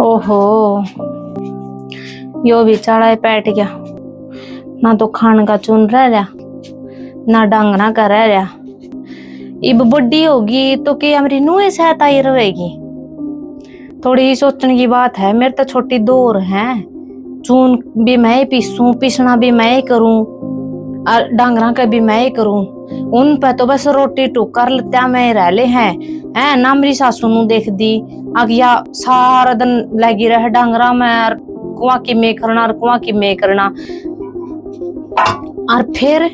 ओहो, यो भी चढ़ा पैट गया। ना तो खान का चुन रहा ना डांगना का रह रहा। इब बुढ़ी होगी तो कि हमारी नुए सहत आई रहेगी। थोड़ी ही सोचने की बात है। मेरे तो छोटी दौर है, चून भी मैं ही पीसूं, पिसना भी मैं ही करूं और डांगरा का भी मैं ही करूं। उन पे तो बस रोटी टूक कर लेते मैं रह ले हैं है ना। मेरी सासू नु देख दी अगिया सारा दिन लगी रहे डांगरा में, कुआ की में करना और कुआ की में करना। और फिर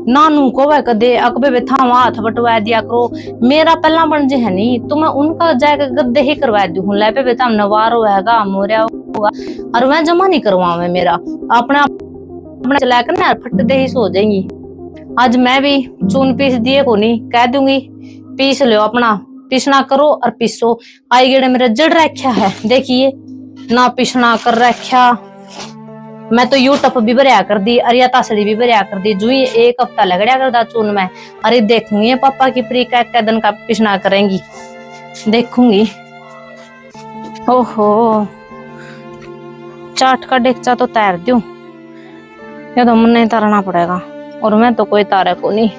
नानू को वह कदे अकबे बे था हाथ बटवा दिया करो। मेरा पहला बन जे है नहीं तो मैं उनका जाकर गद्दे ही करवा दी हूँ। ले पे बेटा नवार होगा मोरिया होगा और वह जमा नहीं करवावे मेरा अपना अपना चला कर ना फट दे ही सो जाएंगी। आज मैं भी चून पीस दिए को नहीं कह दूंगी, पीस लो अपना, पीसना करो और पीसो। आई गेड़े मेरा जड़ रखा है, देखिए ना पीसना कर रखा। मैं तो यूट्यूब भी भरिया कर दी, अरिया तासड़ी भी भरिया कर दी। जो एक हफ्ता लगड़िया करदा चून में। अरे देखूंगी पापा की प्री का दिन का पिछना करेंगी, देखूंगी। ओहो, चाट का डेक्चा तो तैर दूं, या तो मन नहीं तारना पड़ेगा। और मैं तो कोई तारे को नहीं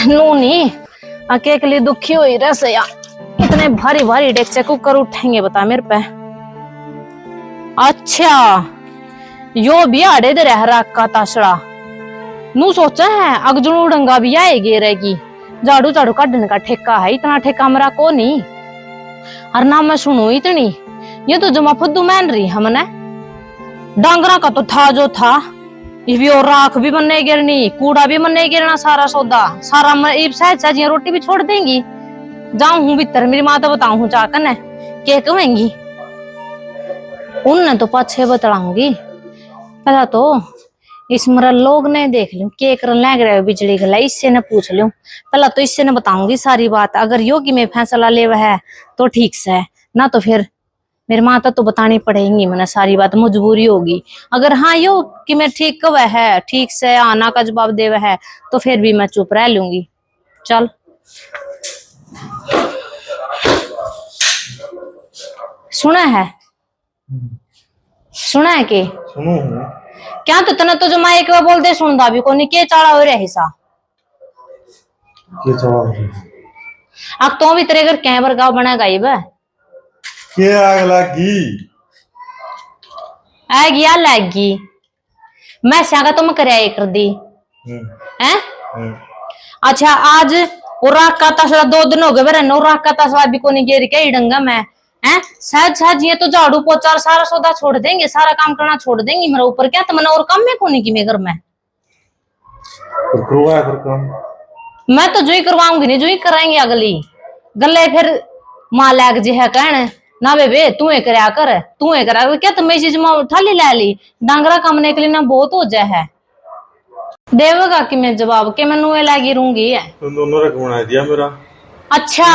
नू नहीं अके के लिए दुखी हुई रसया। इतने भारी भारी डेक्चे कुकर उठेंगे बता मेरे पे। अच्छा यो भी आड़े दे रह रहा का तासड़ा नू सोचा है अगजू डंगा भी आएगी रहेगी। झाड़ू झाड़ू काटने का ठेका है, इतना ठेका मेरा को नहीं। और ना मैं सुनू इतनी, ये तो जमा फुद्दू मान रही हमने। डांगरा का तो था जो था, ये और राख भी बनने गिरनी, कूड़ा भी बनने गिरना, सारा सौदा सारा इब सहज रोटी भी छोड़ देंगी। जाऊं हूं भीतर, मेरी माँ तो बताऊं हूं चाकन है के कहेंगी। उनने तो पाछे बतलाऊंगी। पहला तो इस मरा लोग ने देख लूं के कर लग रहे बिजली गला, इससे न पूछ लूं। पहला तो इससे न बताऊंगी सारी बात। अगर योगी में फैसला ले है तो ठीक से है, ना तो फिर मेरी माता तो बतानी पड़ेगी। मैंने सारी बात मजबूरी होगी। अगर हाँ यो कि मैं ठीक कब है, ठीक से आना का जवाब दे है तो फिर भी मैं चुप रह लूंगी। चल सुना है, सुना है के सुनो क्या तो तना तो जो माँ एक बार बोल दे सुनदा भी कोनी के चाड़ा हो रहा हिस्सा के चाड़ा अब तो भी तेरे घर कैमर गाँव बना गई बे के आग लगी आएगी या लाएगी। मैं स्यागा तो मैं कराया कर दी हैं। अच्छा आज और राख का तसला 2 दिन हो गए बेरे नो राख का तसला भी कोनी गिर के डंगा मैं हैं। सहज सहज ये तो झाड़ू पोछा सारा सौदा छोड़ देंगे, सारा काम करना छोड़ देंगे मेरे ऊपर। क्या तमन्ना और काम में कोनी की मेरे घर में तो करवाया फिर काम। मैं तो जो ही करवाऊंगी नहीं, जो ही कराएंगे अगली गले। फिर माँ लैग जी है कहने ना बेबे तू ही करया कर, तू ही करा क्या तुम्हें चीज माँ उठा ली ला ली। डांगरा कमने के लिए ना बहुत हो जाए है। देवगा कि मैं जवाब के मैं नुए लागी रूंगी है। तुम दोनों रख बना दिया मेरा। अच्छा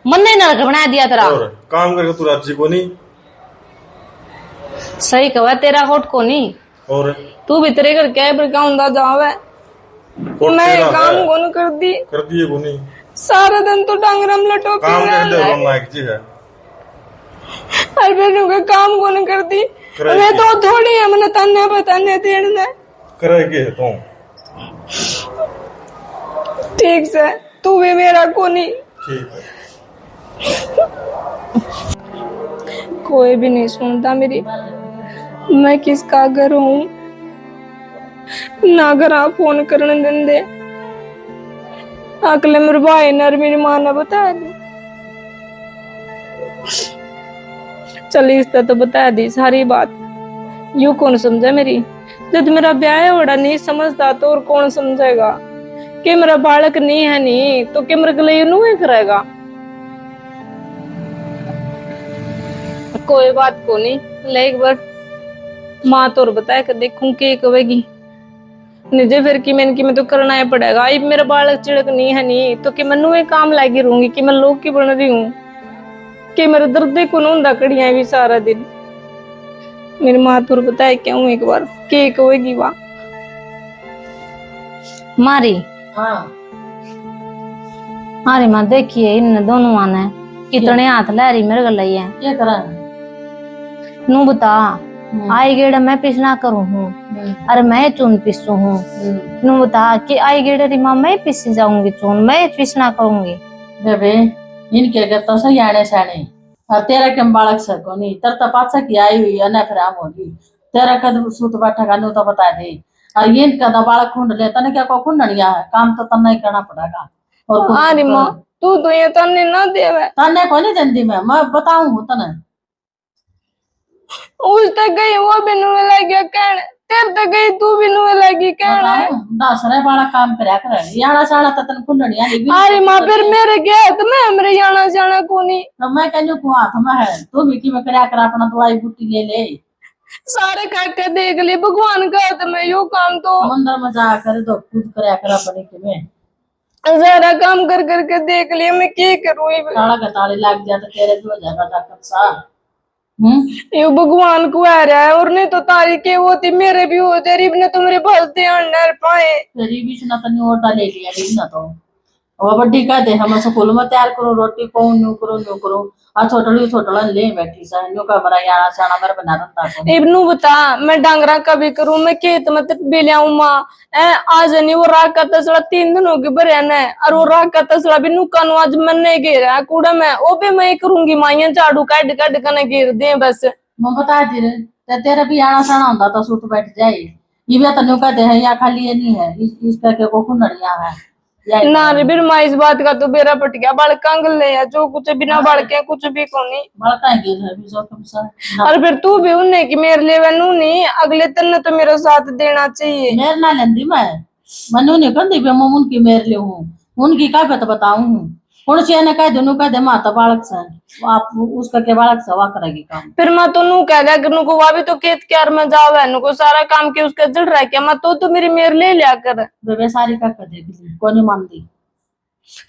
मन ने नरक बना दिया तेरा। और काम करके तू राजी को नहीं सही कहा तेरा होट को नहीं। और तू भी तेरे घर क्या पर काम दा जावे। मैं काम कौन कर दिए को नहीं। सारा दिन तो डांगरम लटो काम कर दे लायक जी है। अरे बेनू का काम कौन कर दी। मैं तो थोड़ी है मैंने तन्ने बताने देने करेगी तो ठीक से तू भी मेरा को नहीं। ठीक है कोई भी नहीं सुनता मेरी। मैं किसका घर हूँ ना घर आप फोन करने देंदे। अगले मेरे भाई ने मेरी माँ ने बता दी। चली इस तो बता दी सारी बात। यू कौन समझे मेरी, जब मेरा ब्याह बड़ा नहीं समझता तो और कौन समझेगा। कि मेरा बालक नहीं है नहीं तो कि मेरे गले नू करेगा। कोई बात को नहीं, ले एक बार माँ तो बताया कि देखूं के कहेगी निजे फिर कि मैं तो करना ही पड़ेगा। अब मेरा बालक चिड़क नहीं है नहीं तो कि मैं नू काम लागी रहूंगी कि मैं लोग की बन रही हूँ कि मेरे दर्द को नूंदा कड़िया भी सारा दिन। मेरी माँ तो बताया क्यों एक बार के कहेगी वाह मारी। हाँ अरे माँ देखिए इन दोनों आने कितने हाथ ला रही मेरे गल है क्या करा नू बता आई गेड़ मैं पिसना करूँ हूँ अरे मैं चून पिसू हूँ नू बता कि आई गेड़ री माँ मैं पिस जाऊंगी चून मैं पिसना करूंगी बेबे इनके के तो सही आने साने और तेरा के बालक सको नहीं तर तपात सा की आई हुई है ना फिर आम होगी तेरा कद सूत बैठा का तो बता दे और ये कदा बालक खुंड लेता ना क्या को खुंडनिया है काम तो तन्ना ही करना पड़ेगा और कुछ अरे माँ तू तो ये तन्ने ना देवे तन्ने को नहीं जल्दी मैं बताऊं तने उस तक गई वो भी नुए लगी कहने तेरे तक गई तू भी नुए लगी कहने दस रे बाला काम करया करे याना साना तो तन खुंडनिया नहीं अरे माँ फिर मेरे क्या है तो मैं मेरे जाना जाना को नहीं तो मैं कहूं को हाथ में है तू भी की में करया कर अपना दवाई बूटी ले ले सारे काके देख ले भगवान का हाथ में यो काम तो मंदिर में जा कर तो खुद करया कर अपने के में सारा काम कर करके देख लिया मैं क्या करूँ ताला का ताले लग जाए तो तेरे भी हो जाएगा जाकर सा ये भगवान को आ रहा है और नहीं तो तारी के होती मेरे भी हो जाए ने तो मेरे पास ध्यान न पाए तेरी बीच ना तो नहीं ओटा ले लिया री ना तो वो बड्डी का दे हम स्कूल में तैयार करो रोटी को न्यू करो आ छोटला ले बैठी सा न्यू का बरा याना साना मेरे बना रहा था इब्नू बता मैं डांगरा कभी करूं मैं खेत में बेलियाऊं माँ आज नहीं वो राग का तसला 3 दिन होगी बरे न और वो राग का तसला भी नुका नु आज मन नहीं घेरा कूड़ा में वो भी मैं करूंगी माइया झाड़ू काट काट कर घेर दे बस मैं बता दी रे तेरा भी याना साना होता तो सूत बैठ जाए ये भी तो न्यू का दे है या खाली ये नहीं है इस करके को खुनड़िया है ना रे फिर माँ इस बात का तो बेरा पट गया बालका गले है जो कुछ बिना बालके कुछ भी को नहीं बड़का गिर है भी जो तुम सा और फिर तू भी उन्हें कि मेरे लिए वनू नहीं अगले तन तो मेरा साथ देना चाहिए मेरे ना लेंदी मैं मनु ने कर दी बे मुन की मेरे लिए हूं उनकी का पे तो बताऊं कौन सी ने कह दोनों का दे माता बालक से आप उसका के बालक सवा करेगी काम फिर मैं तो नू कह दिया कि को वह भी तो खेत क्यार में जाओ है को सारा काम के उसका जड़ रहा क्या मैं तो मेरी मेरे ले लिया कर बेबे सारी का कर देगी कौन नहीं मानती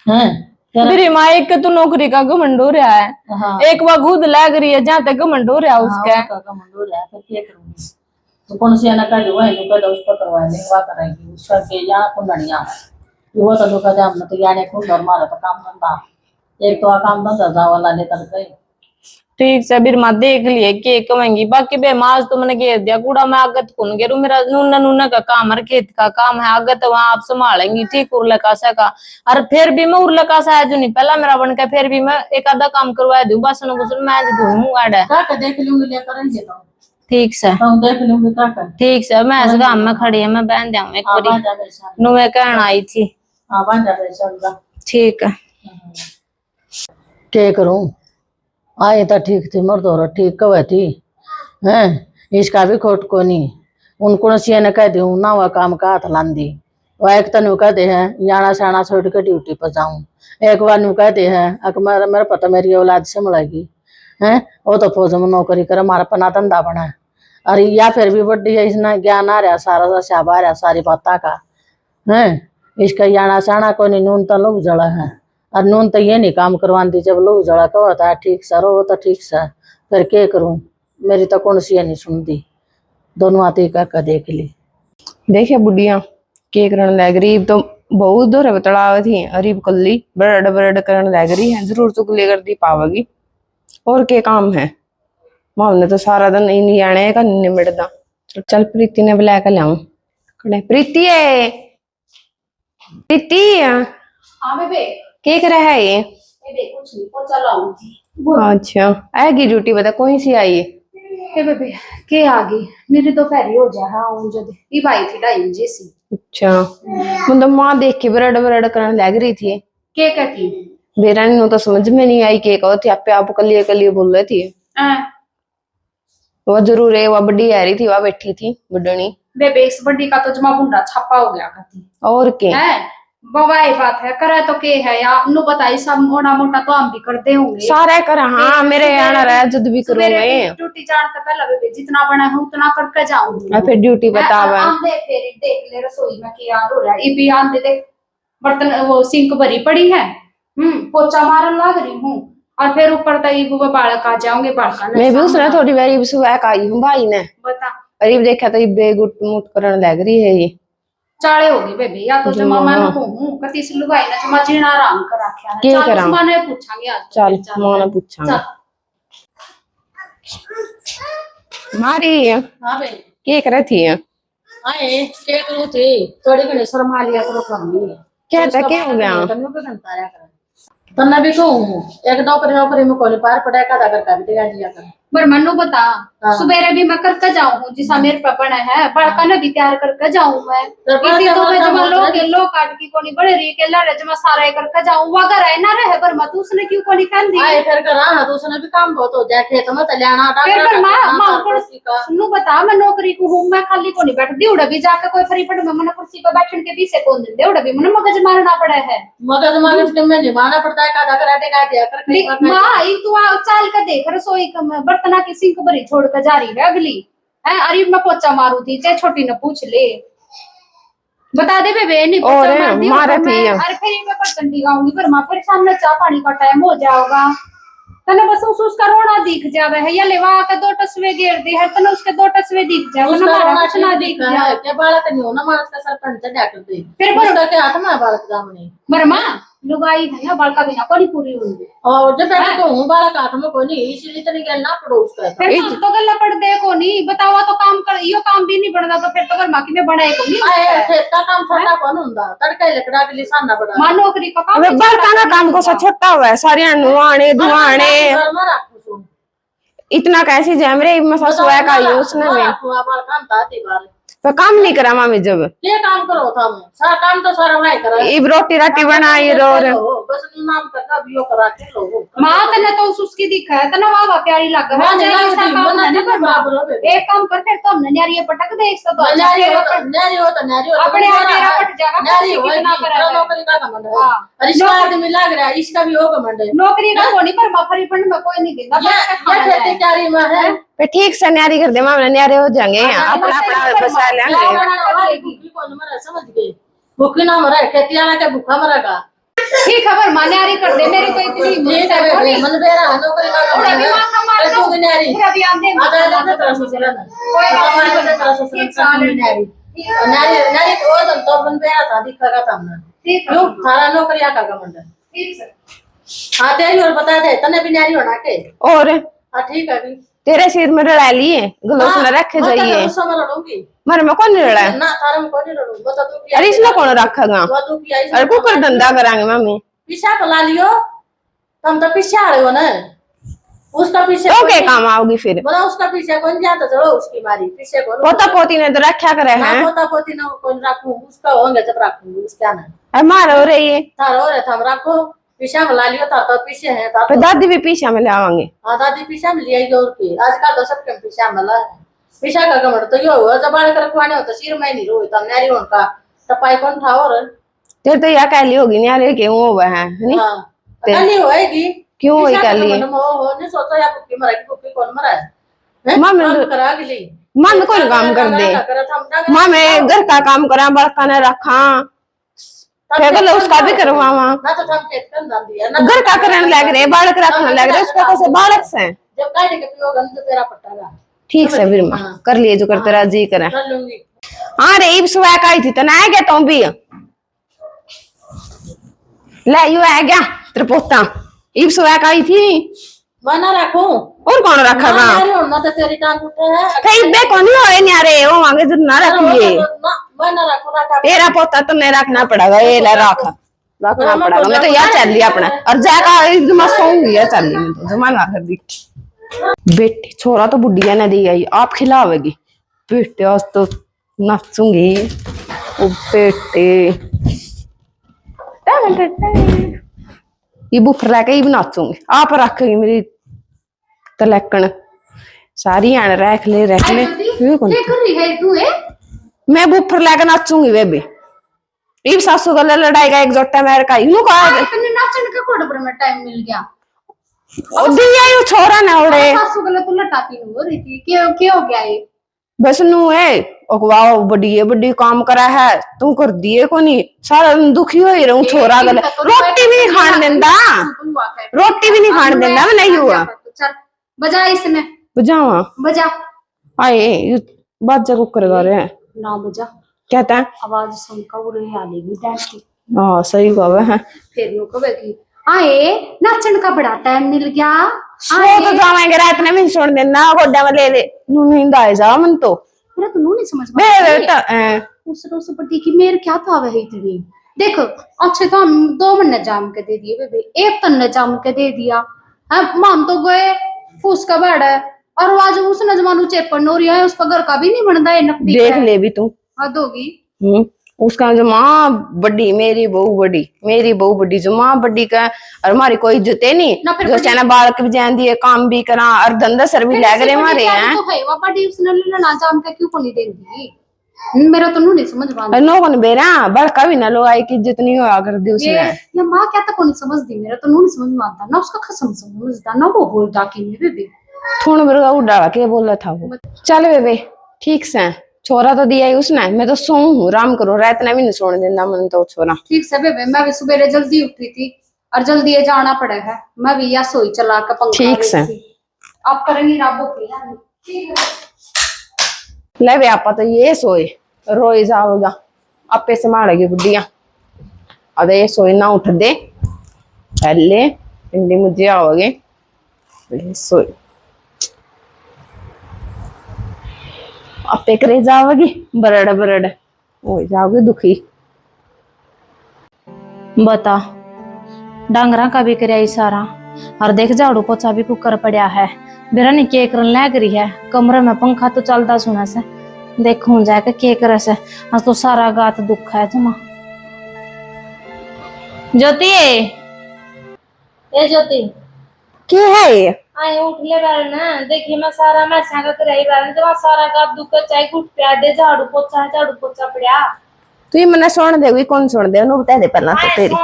हैं मेरी माँ एक तो नौकरी का घमंड हो रहा है हाँ एक वह खुद लग रही है जहाँ तक घमंड हो रहा है उसका का मंडोर है फिर क्या करूंगी तो कौन सी ना कर वही लोग का उस पर करवा लेंगे वा करेगी उसका के यहाँ कुंडनिया वो तो लोग का जाम तो याने कुंड और मारा तो काम धंधा एक तो काम धंधा जा वाला ले तक गई ठीक से फिर माँ देख लिए के कमेंगी बाकी बे माज तो मैंने घेर दिया कूड़ा मैं आगत कौन घेरू मेरा नूना नूना का काम है खेत का काम है आगत वहां आप संभालेंगी ठीक उर्लकासा का और फिर भी मैं उर्लकासा है जो नहीं पहला मेरा बन के फिर भी मैं एक आधा काम करवा दूं बसन बुसन मैं दूं आड़ा का देख लूंगी ले करेंगे तो ठीक से देख लूंगी का ठीक से मैं इस गांव में खड़ी है मैं बहन जाऊं एक बारी आवाज आवे सा नु मैं कहना आई थी आवाज आवे सा ठीक है क्या करूं आए तो ठीक थी मर्द और ठीक कवे थी हैं इसका भी खोट को नहीं उनको सी ने कह दूं ना वह काम का हाथ लांदी वह एक तनु कहते हैं याना साना छोड़ के ड्यूटी पर जाऊं एक बार नु कहते हैं अक मेरे पता मेरी औलाद संभलेगी हैं वो तो फौज में नौकरी करे हमारा पना धंधा बना है अरे या फिर भी बड्डी है इसने ज्ञान आ रहा सारा शाब आ रहा सारी बात का हैं इसका याना साना को नहीं नून तो लोग जड़ा है और नून तो ये नहीं काम करवाती जब लोग जड़ा कहो था ठीक सर वो तो ठीक सर फिर क्या करूं मेरी तो कौन सी नहीं सुनती दोनों आती का देख ली देखिए बुढ़िया के करन लग रही तो बहुत दूर बतलाव थी अरीब कल्ली बरड बरड करन लग रही है जरूर चुगली कर दी पावेगी और के काम है मामने तो सारा दिन इन आने का निमिटदा चल प्रीति ने बुला कर लाऊं खड़े प्रीति है प्रीति हाँ बेबे के कर रहा है ये बेबे कुछ नहीं पोचा लाऊंगी अच्छा आएगी ड्यूटी बता कौन सी आई है हे बेबे के आ गई मेरी तो फेरी हो जा हाँ जब ये भाई थी 2:30 बजे सी अच्छा मतलब माँ देख के बरड बरड करने लग रही थी के कहती बेरानी नु तो समझ में नहीं आई के कहो थी आप कलिए बोल रही थी वो जरूर है वो बड़ी आ रही थी वह बैठी थी बुढ़नी बेबे इस बड्डी का तो जमा बुंडा छापा हो गया कहती और के है बवाई बात है करे तो के है या नु बताई सब मोटा मोटा तो हम भी करते होंगे सारा कर हाँ मेरे आना रहा जद भी करूंगे ड्यूटी जाने से पहले बेबे जितना बना है उतना करके जाऊंगी मैं फिर ड्यूटी बतावा देख ले रसोई में क्या हो रहा है ये भी आंदे देख बर्तन वो सिंक भरी पड़ी है पोचा मारन लग रही हूँ और फिर ऊपर तक वो बालक आ जाओगे बालका मैं भी उसने थोड़ी बारी सुबह आई हूँ भाई ने बता अरे देखा तो ये बेगुट मुट करने लग रही है ये चाले होगी बेबी या तो जमा मैं कहूं कति से लुगाई ना जमा जीना आराम कर रखा है। के चल करा? उस्मान ने पूछांगे आज तो चल फिर मां ने पूछा मारी हाँ बे के करे थी आए क्या करूँ थे थोड़ी घनी शर्मा लिया करो कमी क्या था क्या हो गया तन्ना भी कहूँ एक नौकरी में कोई पार पड़ा का दागर का भी दिया दिया कर पर मनु बता सुबेरे भी मैं करके जाऊं जिसा मेरे पे बना है बड़का ने भी तैयार करके जाऊं मैं इसी तो मैं जमा लोग काट की कोनी बड़े री के लड़े जमा सारा करके जाऊं वो अगर है ना रहे पर मत उसने क्यों कोनी कान दी आए फिर करा ना तो उसने भी काम बहुत हो जाए खेत में तल्याना फिर मां को सुनो बता मैं नौकरी को हूं मैं खाली कोनी बैठती उड़ा भी जाके कोई फरी पड़ में मन कुर्सी पे बैठने के पीछे कौन दे उड़ा भी मन मगज मारना पड़ा है मगज के में निभाना पड़ता है का दागर आटे का दिया कर मां एक तू चाल के देख रसोई का बर्तना की सिंक भरी छोड़ कर जा रही है अगली है। अरे मैं पोचा मारू थी चाहे छोटी ने पूछ ले बता दे बेबे नहीं पोचा मार दी मारा थी अरे फिर मैं बर्तन भिगाऊंगी पर मां फिर सामने चाय पानी का टाइम हो जाएगा तने बस उसका रोना दिख जावे है या लेवा के दो टसवे घेर दे है तने उसके दो टसवे दिख जावे ना मारा कुछ ना दिख जाए क्या बालक नहीं हो ना मानस का सरपंच जा कर दे फिर उसका क्या हाथ में बालक दामने मरमा लुगाई है ना बालका बिना कोनी पूरी होंगी और जब बैठ को हूं बालक हाथ में कोई नहीं इसीलिए तो नहीं ना पड़ो उसका फिर तो गल्ला पड़ दे को नहीं बतावा तो काम कर यो काम भी नहीं बनदा तो फिर तो घर माकी में बनाए को नहीं आए खेत का काम छोटा कौन हुंदा तड़का लकड़ा के लिए साना बड़ा मां नौकरी का काम अबे बड़का ना काम को सा छोटा हुआ है सारे नुआने धुआने इतना कैसे जमरे मसा सोया का यूज ना में काम था बार तो काम नहीं करा मामी जब ये काम करो था मैं सारा काम तो सारा मैं करा इब रोटी राटी बनाई रो बस नाम करता बियो करा के लो मां तने तो उसकी दिखा है तना वाह प्यारी लग है ऐसा काम है ना एक काम कर फिर तो हमने न्यारी पटक दे इसको तो नारी हो अपने आप तेरा पट जाएगा नारी हो नौकरी का कमांड है और इसका आदमी लग रहा है इसका भी हो कमांड है नौकरी का कोनी पर मफरी फंड में कोई नहीं देता ये खेती क्यारी में है पे ठीक से न्यारी कर दे मामला न्यारे हो जाएंगे अपना अपना बसा लेंगे समझ गए भूखी ना मरा खेती आना के भूखा मरेगा ठीक खबर मान्यारी कर दे मेरी कोई इतनी मन बेरा नौकरी का कमांड है तो न्यारी पूरा भी आंदे आधा तरह से चला कोई बात नहीं तरह से एक साल न्यारी न्यारी न्यारी तो मन बेरा था दिखा था हमने ठीक क्यों थारा नौकरी का कमांड है ठीक सर हाँ तेरी और बता दे तने भी न्यारी होना के और हाँ ठीक है अभी तेरे सिर में लड़ा लिए गलोस न रखे जाइए मर में कौन लड़ा है ना थारे में कौन लड़ू बता तू की अरे इसमें कौन रखेगा तू की आई अरे कुकर धंधा करांगे मम्मी पीछा बुला लियो तुम तो पीछे आ रहे हो ना उसका पीछे तो क्या काम आओगी फिर बोला उसका पीछे कौन जाता चलो उसकी मारी पीछे कौन पोता पोती ने तो रखा करे ना हैं पोता पोती ना कौन रखूं उसका होंगे जब रखूंगी उसका ना अरे मार हो रही है थारो रे थम रखो पीछा बुला लियो था तो पीछे है था फिर दादी भी पीछे में ले आवांगे हाँ दादी पीछा में लिया और की आजकल तो सबके पीछा में ला है पीछा का कमर तो यो हुआ जब बाल कर खुआने हो तो सिर में नहीं रोई तब नारी उनका टपाई कौन था और तेरे तो यह कहली होगी नहीं अरे क्यों हुआ है नहीं हाँ कली होएगी क्यों वही कहली है हो नहीं सोचा या भूखी मरा की भूखी कौन मरा है माँ मैं करा गली माँ में कौन काम कर दे माँ मैं घर का काम करा बड़का ने रखा फिर उसका भी करवावा ना तो हम खेत कर डाल दिया ना घर का करने लग रहे बालक रखने लग रहे उसको कैसे बालक से जब काट के पियो गन तो तेरा पट्टागा ठीक से फिर माँ कर लिए जो करते राजी करे कर लूंगी हाँ रे इब सुबह का आई थी तना आ गया तुम भी ले यू आ गया तेरे पोता इब सुबह का आई थी बना रखूं और कौन रखा था अरे ना तो तेरी टांग उठे है कहीं बे कौन होए नहीं अरे वो मांगे जो ना रखिए बना रखा तेरा पोता तुम्हें रखना पड़ेगा ये ले रखना पड़ेगा मैं तो यहाँ चल लिया अपना और जाकर एकदम सोऊंगी यार चल ली मैं तो जमाना कर दी बेटी छोरा तो बुढ़िया ने दी आई आप खिलावेगी बेटे आज तो नाचूंगी ओ बेटे ये बुफर लेके ही नाचूंगी आप रखेगी मेरी तलकन सारी आन रख ले ये कौन क्या कर रही है तू है मैं बुफर लेके नाचूंगी बेबी इब सासू का लड़ाई का एक जोटा मेरे का यूं कहा तने नाचने का कोड पर में टाइम मिल गया ओ दिया यू छोरा ना उड़े सासू गले तू लटाती हो रही थी क्या हो गया ये बस नू है वाह बड़ी काम करा है तू कर दिए को नहीं सारा दिन दुखी हो ही रहूं छोरा गले रोटी भी नहीं खान देंदा रोटी भी नहीं खान देंदा मैं नहीं हुआ चल बजा इसने बजावा बजा आए बाजा को करवा रहे हैं ना बजा कहता है आवाज सुनकर वो रही हालेगी डैड की। हाँ सही कहा है। फिर नु कहे कि आए नाचन का बड़ा टाइम मिल गया। सो तो जावेंगे रात में भी छोड़ देना गोड्डा में ले ले नींद आ जा मन तो मेरा तो नहीं समझ में मेरे आता उस पट्टी की मेरे क्या था वह इतनी। देखो अच्छे तो हम 2 महीने जाम के दे दिए बेबे, 1 तन्ने जाम के दे दिया है। मान तो गए फूस का बड़ है और आज उसने जमानू चेपन हो रही है, उसका घर का भी नहीं बनता है नकदी देख ले भी तू। हद होगी। उसका जो माँ बड़ी मेरी बहू बड़ी जो माँ बड़ी का और हमारी कोई इज्जत है नहीं ना फिर जो चाहे बालक भी जान दिए काम भी करा और धंधा सर भी लग रहे हमारे हैं तो है वह बड़ी उसने लेना जाम के क्यों को नहीं देंगी। मेरा तो नहीं समझ में आता। नो कौन बेरा बड़का भी ना लो आई की इज्जत नहीं होया कर दी उसने। ये माँ क्या तक नहीं समझती, मेरा तो नहीं समझ में आता ना उसका खसम समझता ना वो बोलता कि मेरे बेबे थोड़ा बरगा उड़ा के बोला था वो। चल बेबे ठीक से छोरा तो दिया ही उसने, मैं तो सोऊं हूँ आराम करो रात ने भी नहीं सोने देना मन तो छोरा। ठीक से बेबे मैं भी सुबह जल्दी उठी थी और जल्दी ये जाना पड़ा है, मैं भी या सोई चला के पंखा ठीक से आप करेंगी राबो के ले बे आपा तो ये सोए रोए जाओगा आपे से मारेगी बुढ़िया। अरे ये सोए ना उठ दे पहले इंडी मुझे आओगे सोए आपे करे जाओगी बरड़ हो जाओगे दुखी। बता डांगरा का भी कराई सारा और देख झाड़ू पोछा भी कुकर पड़ा है। बेरा नहीं के करन लग रही है, कमरे में पंखा तो चलता सुना से देखूं जाके के करे से आज तो सारा गात दुख है जमा। ज्योति ए ज्योति के है ये आए उठ ले बार ना देखिए मैं सारा मैं सागा कराई बार तो सारा गात दुख चाय कुट प्या दे झाड़ू पोछा पड़ा तू ये मने सोने देगी कौन सोने दे नु बता दे पहला तो तेरी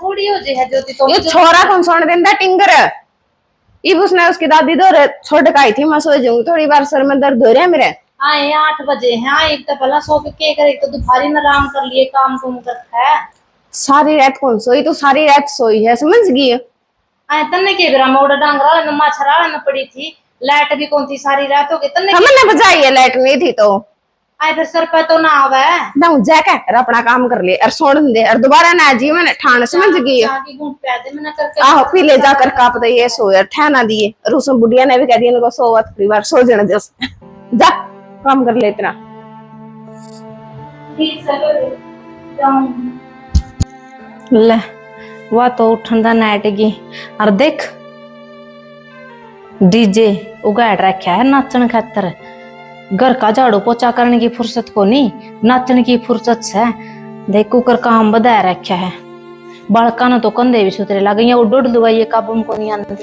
थोड़ी हो जे है ज्योति तो ये छोरा कौन सोने देंदा टिंगर इब उसने उसकी दादी दो छोड़ काई थी मैं सो जाऊंगी थोड़ी बार सर में दर्द हो रहा है मेरे। आए 8 बजे हैं आए तो पहला सो के करे तो दोपहरी में आराम कर लिए काम कुम करता है। सारी रात कौन सोई तो सारी रात सोई है समझ गई। आए तन्ने के बेरा मोड़ा डांगरा में मछरा में पड़ी थी लाइट भी कौन थी सारी रात हो गई तन्ने हमने बजाई है लाइट नहीं थी तो आए फिर सर पे तो ना आवे ना जाकर अपना काम कर ले और सोन दे और दोबारा ना जी मैंने ठान समझ गई जाके घूम पे दे मैंने करके आहो पी ले जाकर काप दे ये सो यार ठहना दिए और उस बुढ़िया ने भी कह दिया इनको सो परिवार सो जाने दे जा काम कर ले इतना ठीक से ले वो तो उठन दा नाइट गी और देख डीजे उगाड़ रखा है नाचन खातर। घर का झाड़ू पोछा करने की फुर्सत को नहीं नाचने की फुर्सत से देख कुकर काम बधा रखा है। बालका ने तो कंधे भी सुतरे लगे ये उड़ दुआई काबू को नहीं आती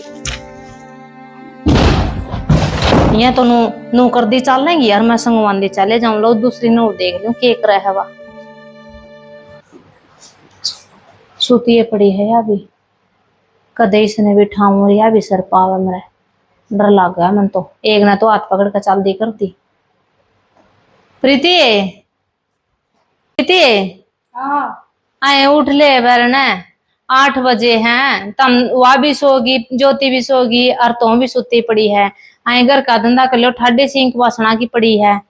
ये तो नू कर दी चल लेंगी यार मैं संगवान दी चले जाऊं लो दूसरी नोट देख लूं केक रहा है वा सुतिए पड़ी है या भी कदे इसने भी ठाऊ या भी सर पावे मेरे डर लग गया मन तो एक ना तो हाथ पकड़ के चल दी करती। प्रीति आए उठ ले बरन 8 बजे हैं तम वह भी सोगी ज्योति भी सोगी और तुम भी सुती पड़ी है। आए घर का धंधा कर लो ठाडे सिंक वासना की पड़ी है।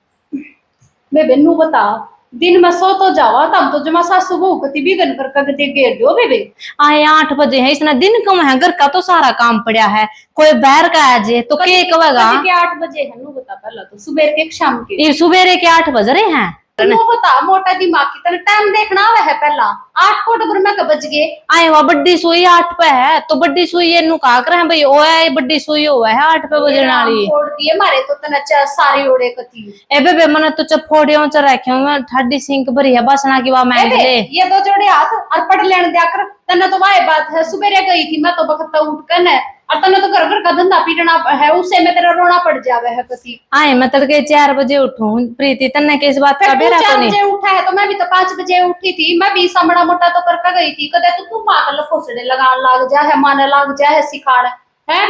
बेबे नू बता दिन में सो तो जावा तब तो जमा सासू बहू कति भी गन कर कति घेर दो बेबे। आए 8 बजे है इसने दिन कम है घर का तो सारा काम पड़ा है कोई बाहर का है जे तो के कवेगा के 8 बजे है नू बता पहला तो सुबह के शाम के ये सुबेरे के 8 बज रहे हैं। नू बता मोटा दिमाग की तरह टाइम देखना आवे है पहला 8 को डबर में बज गए। आए वह बड्डी सुई 8 पे है तो बड्डी सुई ये नु का करे भाई ओ है बड्डी सुई हुआ है 8 पे बजने वाली छोड़ दिए मारे तो तना सारे ओड़े कती ए बेबे मने तो चपोड़ियों च रखे मैं ठाडी सिंक भरी है बासना की वा मैं ले ये 2 जोड़े हाथ और पढ़ लेने दिया कर तना तो वाह बात है सुबह गई थी मैं तो बखत उठ कर न और तना तो घर घर का धंधा पीटना है उसे में तेरा रोना पड़ जावे है कती। आए मैं तड़के 4 बजे उठूं प्रीति तन्ने के इस बात का बेरा तो नहीं 4 बजे उठा है तो मैं भी तो 5 बजे उठी थी मैं भी समड़ा मोटा तो करके गई थी कदे तो तू मां का लपोसड़े लगान लाग जा है माने लाग जा है सिखाड़ है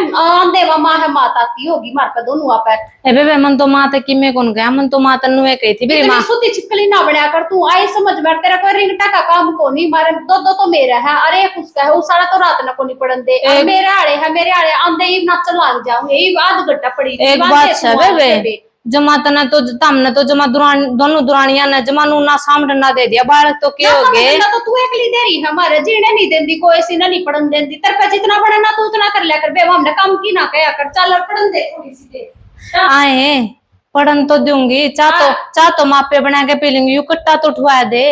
देवा मां है माता आती होगी मार पे दोनों आप ए बेबे मन तो मां तक किमे कौन गया मन तो मां तन्नु ए कही थी मेरी मां सुती छिपकली ना बनया कर तू आई समझ में तेरा कोई रिंगटा का काम को नहीं मारे दो तो मेरा है अरे उसका है उस सारा तो रात ना को नहीं पड़न दे मेरे आड़े आंधे ही नाचन लाग जाऊंगे यही आध घंटा पड़ी एक बात है बेबे जमा तना तो तमने तो जमा दोनों दुरानिया ने जमा नू ना सामने ना दे दिया बालक तो क्या हो गए ना तो तू एकली दे रही है हमारे जीने नहीं देंदी कोई सी ना नहीं पढ़न देंदी तेरे पे जितना पढ़े ना तू उतना कर लिया कर बे हमने काम की ना कया कर चल और पढ़न दे थोड़ी सी दे आए पढ़न तो दूंगी चाह तो मापे बना के पी लूंगी यू कट्टा तो उठवा दे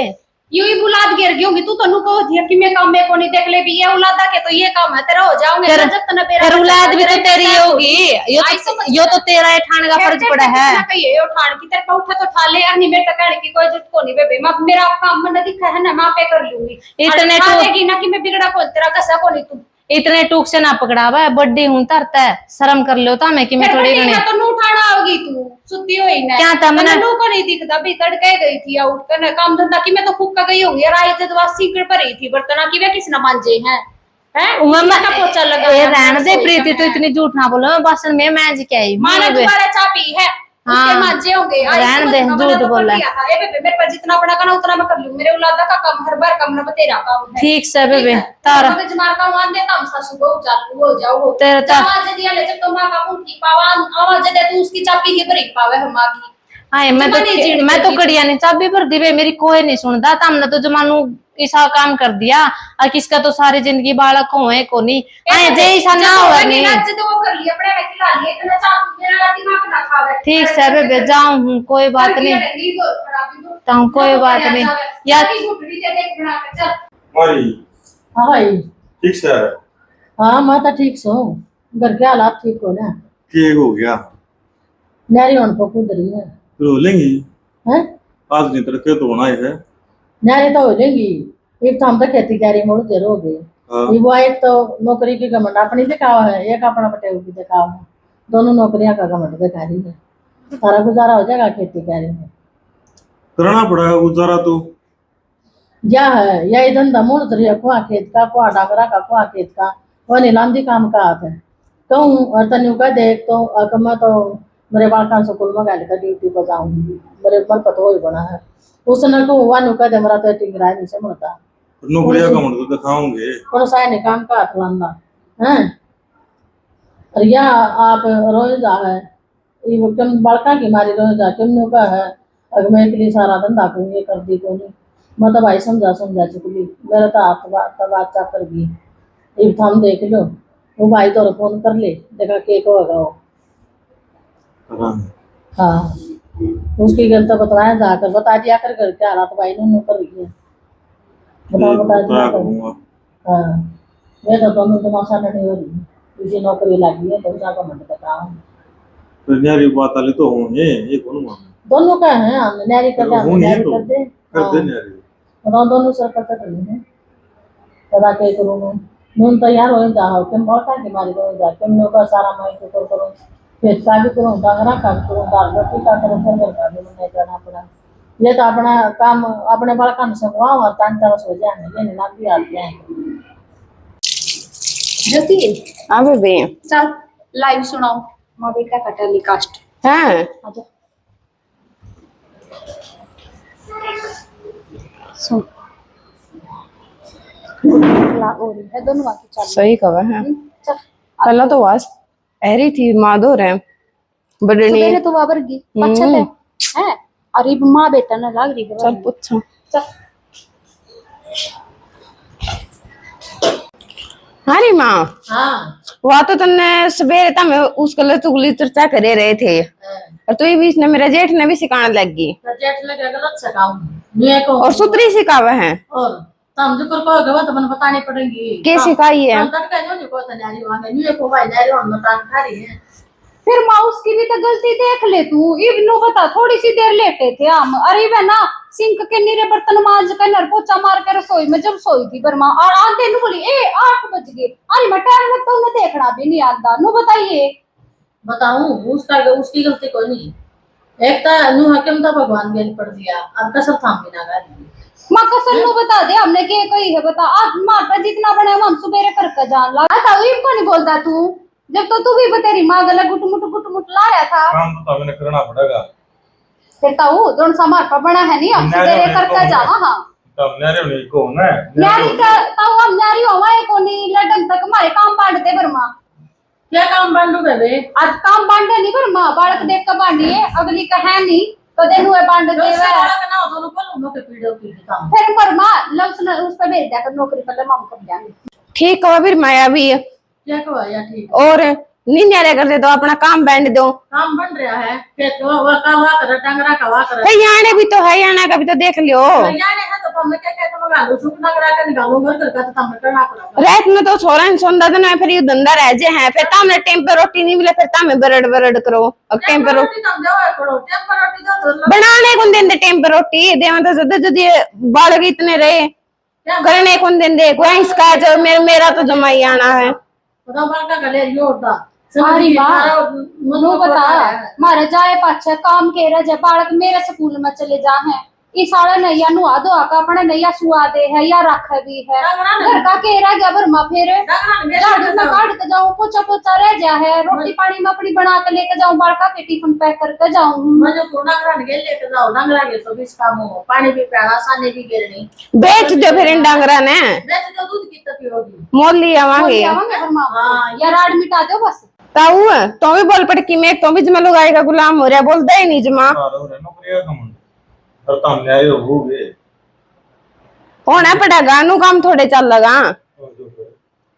यूं ही बुलाद गिर गई होंगी तू तो नु कहो दिया कि मैं काम में को नहीं देख ले भी ये औलादा के तो ये काम है तेरा हो जाओगे तेरा- जब तना बेरा फिर औलाद भी तो तेरी होगी यो तो तेरा ये ठाण का फर्ज पड़ा है ये उठान की तेरे को उठा तो ठा ले यार नहीं बेटा कहने की कोई जरूरत को नहीं बेबे मैं मेरा काम मन दिखा है ना मैं पे कर लूंगी इतने ठा तो- लेगी ना कि मैं बिगड़ा को तेरा कसा को नहीं तू इतने टूक से ना पकड़ावा है बड्डी हूं तरता है शर्म कर लो ता मैं कि मैं थोड़ी गणी तो नु उठाना होगी तू सुती हुई ना क्या था मैंने- नु को नहीं दिखता भी तड़के गई थी आउट करने काम धंधा की मैं तो फूक गई होंगी राय जब सीकड़ पर ही थी बर्तन की वे किसने मांजे हैं हैं पोचा लगा ये रहने दे प्रीति तो इतनी झूठ ना बोलो मैं बासन में मैं जी क्या माना तुम्हारा चापी है उसके हाँ। मांजे होंगे रहने दे, झूठ बोला है। ए बेबे मेरे पास जितना बड़ा करना उतना मैं कर लूं मेरे औलादा का काम हर बार काम ना तेरा काम है ठीक से बेबे तारा मैं जमार का मान दे काम सासू को चालू हो जाओ तेरा ता- आवाज दिया ले जब तो मां का उठी पावा आवाज दे तू उसकी चापी की भरी पावे हम आगी आए मैं तो कड़िया नहीं चाबी पर दिवे मेरी कोई नहीं सुनता था हमने तो जमानू ऐसा काम कर दिया और किसका तो सारी जिंदगी बालक हो है को नहीं आए जे ऐसा ना हो नहीं जब वो कर लिया अपने में खिला लिए इतना चाप मेरा दिमाग ना खावे ठीक से बेबे जाऊं हूं कोई बात नहीं ताऊ कोई बात नहीं या घुटड़ी दे देख बना के चल मारी हाँ भाई ठीक से है हाँ मैं तो ठीक से हूँ घर के हालात ठीक हो ना ठीक हो गया नारी होने पर कूद रही है फिर हो लेंगी हैं आज नहीं तड़के तो होना ही है नारी तो हो लेंगी एक तो हम तो खेती कार्य में देर हो गए हाँ। वो एक तो नौकरी की घमंड अपनी दिखावा है एक अपना पटेल की दिखावा है दोनों नौकरियां का घमंड दिखा रही है सारा गुजारा हो जाएगा खेती कार्य में करना पड़ेगा गुजारा तो या है यही धंधा मूल धरिया कुआ खेत का कुआ डांगरा का कुआ खेत का वो नीलांदी काम का हाथ है कहूँ और तनु का देख तो मैं तो मेरे बालका स्कूल में गाली का ड्यूटी पर जाऊंगी मेरे मन पर तो ही बना है उसने को हुआ नुका दे मेरा तो टिंगरा नहीं से मरता नौकरियां का तो दिखाओगे कौन सा है काम का हाथ लाना है और या आप रोज आ है ये कम बालका की मारी रोज आ कम नुका है अगर मैं के लिए सारा धंधा को ये कर दी को नहीं मैं तो भाई समझा चुकी मेरा तो हाथ बात चा कर गई एक हम देख लो वो भाई तो फोन कर ले देखा के होगा वो हाँ उसकी गलती बताया जाकर बता दिया कर घर के हालात भाई ने नौकर रही है बता दिया कर हाँ मैं तो दोनों तमाशा नहीं हो रही किसी नौकरी लगी है तो उसका मन बताओ तो न्यारी बात वाले तो होंगे ये कौन मान दोनों का है हम न्यारी करते हम न्यारी करते कर दे न्यारी बताओ दोनों सर करते नहीं है पता के करूँ मैं नून तैयार हो जाओ कम बढ़ता कि मारी हो जा कम नौकर सारा मैं तो करूँ फिर का भी करूँ डांगरा का भी करूँ दाल रोटी का करूँ घर का भी नहीं करना पड़ा ये तो अपना काम अपने बड़ा काम से हुआ और तान तरस हो जाएंगे ये ना भी आते हैं ज्योति हाँ बेबे चल लाइव सुनाओ मां बेटा का टेलीकास्ट हैं आजा सुन ला हो रही है दोनों बाकी चल सही कहा है चल पहला तो वास ऐरी थी माँ दो रहे बड़नी सुबह तो बाबर की अच्छा है हैं अरे मां बेटा ना लाग रही है चल पूछो चल हरी माँ हाँ वहाँ तो तुमने सवेरे तम उस कलर चुगली चर्चा करे रहे थे और तो ये बीच ने मेरा जेठ ने भी सिखाने लग गई जेठ लगे गलत सिखाऊं मैं को और सूत्री सिखावा है और तम जो कर को गवा तो मन बतानी पड़ेगी के सिखाई है हम तक जो को तो नारी वांगे न्यू को भाई नारी और मतान खा रही है फिर माउस की भी तो गलती देख ले तू इब्नू बता थोड़ी सी देर लेटे थे हम अरे वे ना सिंक के नीरे बर्तन मांज कर नर पोछा मार के रसोई में जब सोई थी बर्मा और आंधे नु बोली 8 बज गए अरे मैं टाइम में तो उन्हें देखना भी नहीं आता नु बताइए बताऊं उसकी गलती कोई नहीं एक तो नु हकम तो भगवान गेल पड़ दिया अब कसर थाम बिना गाली मां कसम नु बता दे हमने के कही है बता आज मां पे जितना बने हम सुबेरे करके जान लगा था ये को नहीं बोलता तू जब तो तू भी बतेरी मां गला गुटमुट लाया था काम तो हमें करना पड़ेगा फिर ताऊ दोन समार पर बना है नहीं हम सुबेरे करके जाना हां तब न्यारी होने को ना न्यारी का ताऊ हम न्यारी होवा है कोनी लडन तक हमारे काम बांटते बर्मा क्या काम बन रहा है? आज काम बांटे नहीं पर माँ बालक देख कर बांधी है, अगली का है नहीं कदे नुए बांट देवे। फिर पर माँ लव उस पर भेज दिया कर नौकरी पर, माम कर जाएंगे। ठीक है फिर मैं अभी क्या कहा या ठीक और नींद कर दे दो, अपना काम बैंड दो। काम बन रहा है, खेत का कर टंगरा का कर भाई याने भी तो है, याना का भी तो देख लियो। याने है तो तुमने क्या कहते हो गालो सुख टंगरा का निकालो घर का तो तुमने करना पड़ेगा। रात में तो छोरा इन संदा दिन फिर ये धंधा रह जे है, फिर तामने टाइम पे रोटी नहीं मिले, फिर तामे बरड़ बरड़ करो। अब टाइम पे रोटी तुम जाओ करो, टाइम पर रोटी दो बनाने कौन देंदे, टाइम पे रोटी देवा तो जद जद बालक इतने रहे करने कौन देंदे। कोई इसका जो मेरा तो जमा ही आना है। बताओ बाल का गले योटा अरे माँ मनु बता मारे जाए पाछे काम के रह बालक मेरे स्कूल में चले जा है, इस साले नैया नुआ दो आका अपने नैया सुआ दे है या रख भी है, घर का के रह गया भरमा फिर झाड़ू में काट के जाऊं, पोछा पोछा रह जा है, रोटी पानी में अपनी बना के लेके जाऊं, बालका के टिफिन पैक करके जाऊं। मुझे कोना घरान के लेके जाओ, डंगरा के तो बीच काम हो, पानी भी प्याना साने भी गिरनी बेच दो फिर इन डांगरा ने, बेच दो दूध की तपी होगी मोल ली आवांगे भरमा या राड मिटा दो बस। ताऊ तो भी बोल पड़ कि मैं तो भी जमा लुगाई का गुलाम हो रहा, बोलता ही नहीं जमा नौकरी का कमन हर काम न्याय हो गए होना पड़ेगा, नु काम थोड़े चल लगा।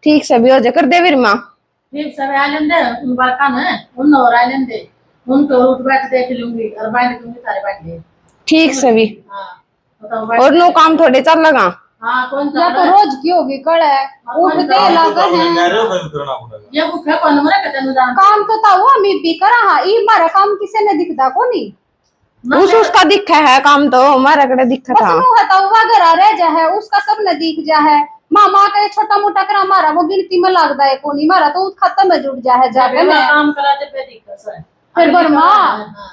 ठीक से भी हो जा कर दे फिर माँ। ठीक सब आइलैंड दे उन बालका ने उन और आइलैंड दे उनको रूट बैठ देख लूंगी और बांध दूंगी तारे बांध दे। ठीक से भी हां बताओ और नो काम थोड़े चल लगा। हां कौन या तो रोज की होगी कड़े उठते लगा है करना पड़ेगा ये भूखा कौन मरे कहते नु जान काम तो था वो मैं भी करा हां, ई मारा काम किसे ने दिखदा को नहीं उसका दिखा है काम तो हमारा कड़े दिखा था। उसनु है तो वो घर रह जा है, उसका सब न दिख जा है, मामा के छोटा मोटा करा मारा वो गिनती में लगदा है कोनी मारा तो उस खत्म में जुड़ जा है जाके मैं काम करा दे पे दिक्कत है। फिर बरमा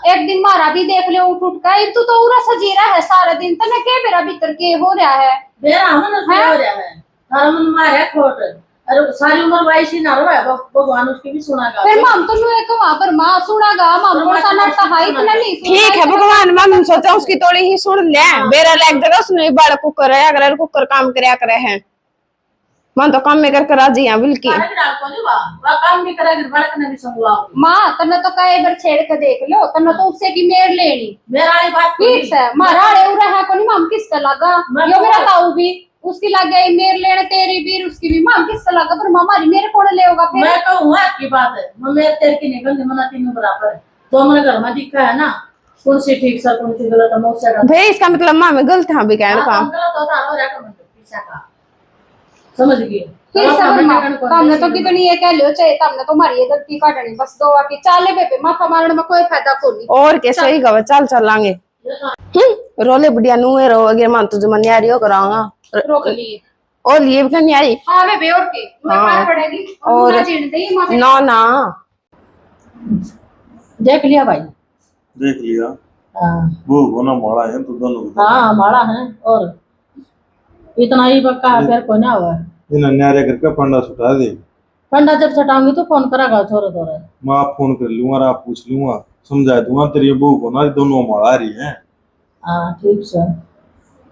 एक दिन मारा भी देख ले उठ उठ के तू तो उरा सजीरा है सारा दिन तने के मेरा भीतर के हो रहा है बेरा हम न हो रहा है हर मन मारे खोट अरे सारी उम्र वाइसी ना रहा है भगवान उसकी भी सुनागा। फिर माम तो नु एक वहां पर मां सुनागा माम को सा नाटक है इतना नहीं ठीक है भगवान मां सोचा उसकी थोड़ी ही सुन ले, बेरा लग देगा उसने बड़ा कुकर है अगर कुकर काम करया करे है मां तो काम में कर राजी है बिल्कुल अरे डाल को नहीं वा काम भी करेगी बड़ा कने भी संगवा मां तने तो कई बार छेड़ के देख लो तने तो उससे की मेर लेनी मेरा वाली बात ठीक है मारा रे उरा है कोनी माम किसका लगा यो मेरा ताऊ भी उसकी लग गई मेर लेने तेरी भी उसकी भी माम किसका लगा पर मामा मेरे कोड़े ले होगा फिर मैं कहूं है की बात है मैं मेरे तेरे की निकल मना तीनों बराबर है तो मन घर में दिखा है ना कौन सी ठीक सा कौन सी गलत है मौसा का भाई इसका मतलब मां में गलत है भी कहने का गलत होता है और का पीछा का समझ गई फिर सब हमने तो कितनी ये कह लियो चाहे हमने तो मारी है गलती काटनी बस दो आके चाले पे माथा मारने में कोई फायदा कोनी और कैसे ही गवा चल चलांगे रोले बढ़िया नुए रो अगर मान तो जमन यारी हो करांगा रोक लिए और लिए भी नहीं आई हां वे बेउर के मैं पड़ेगी और ना छेड़ दे माथे ना ना देख लिया भाई देख लिया हां वो होना माड़ा है तो दोनों हां हमारा है और इतना ही पक्का है फिर कोई ना हुआ इन न्यारे करके पंडा छुटा दे पंडा जब छटाऊंगी तो फोन करेगा थोड़ा थोड़ा मैं आप फोन कर लूंगा और आप पूछ लूंगा समझा दूंगा तेरी बहू को ना दोनों माड़ा रही है। हां ठीक है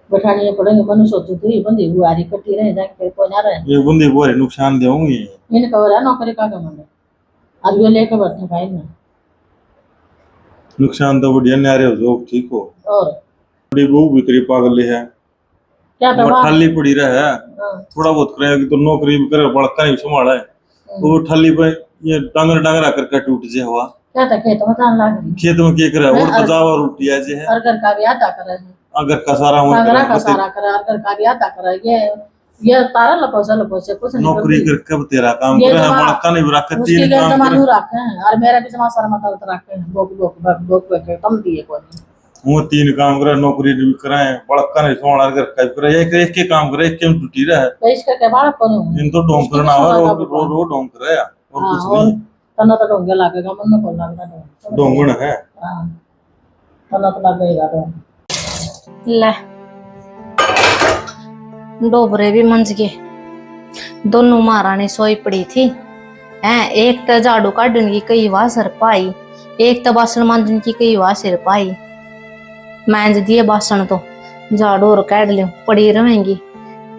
बैठानी पड़ेंगे मनु सोचो थी बंदी बुआरी कटी रहे जाके फिर कोई ना रहे ये बंदी बोरे नुकसान देंगी इन कवर है नौकरी का कमांड आज ये लेके बैठे भाई ना नुकसान तो बढ़िया न्यारे हो जो ठीक हो और बड़ी बहू भी तेरी पागल है क्या दवा ठाली पड़ी रहे थोड़ा बहुत करेगी तो नौकरी भी करे बड़का नहीं संभाला है वो ठाली पे ये डांगर डांगरा करके टूट जे हुआ क्या था खेत में जान लग रही खेत में के करे और बजाव और उल्टी है जे है और घर का भी आता करे अगर का सारा हो घर का सारा करे और घर का भी आता करे ये तारा लपो से कुछ नहीं नौकरी करके अब तेरा काम ये करे है जमा- बड़का नहीं रखे उसकी तीन घर काम जमानू करे रखे हैं और मेरा भी समाज सारा मतलब रखे हैं बोक के कम दिए कोई वो तीन काम करे नौकरी भी करे बड़का नहीं संभाल कर कई करे एक के काम करे एक के में टूटी रहे तो इसका के बाल कोने इन तो डोंग करना है रो डोंग करे और हां कुछ और नहीं तना तो डोंगे लगेगा मन में कोन लगेगा डोंगण है हां तना तो लगेगा तो ले डोबरे भी मंज गए, दोनों महारानी सोई पड़ी थी हैं, एक तो झाड़ू काटने की कई वार सिर पाई, एक तो बासन मांजने की कई वार सिर पाई, मांज दिए बासन तो झाड़ू और काट लियो पड़ी रहेंगी,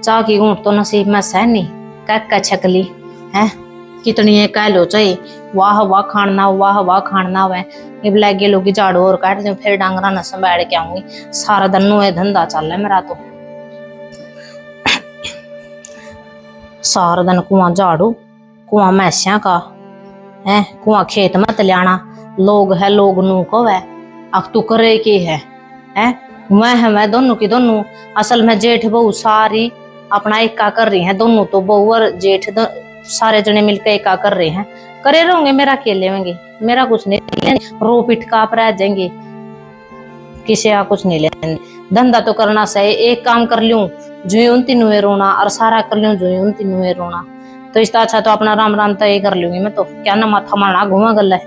चाह की घूंट तो नसीब में सह नहीं कह छकली है कितनी है कह लो चाहे वाह वाह खाना वह ये लगे लोग झाड़ू और काट दूं फिर डांगरा न संभाल के आऊंगी सारा दिन नो ये धंधा चल रहा है मेरा तो सारा दिन कुआं झाड़ू कुआं मैस्या का है कुआं खेत मत लियाना लोग है लोग नू को है अब तू करे की है मैं दोनों की दोनों असल में जेठ बहू सारी अपना एका कर रही हैं दोनों तो बहू और जेठ सारे जने मिलकर एका कर रहे हैं करे रहोगे मेरा अकेले होंगे मेरा कुछ नहीं रो पिट का आप रह जाएंगे किसी का कुछ नहीं लेंगे धंधा तो करना सही एक काम कर लूं जो उन तीनों में रोना और सारा कर लूं जो उन तीनों में रोना तो इसका अच्छा तो अपना राम राम तय कर लूंगी मैं तो क्या ना माथा मारना घुमा गल है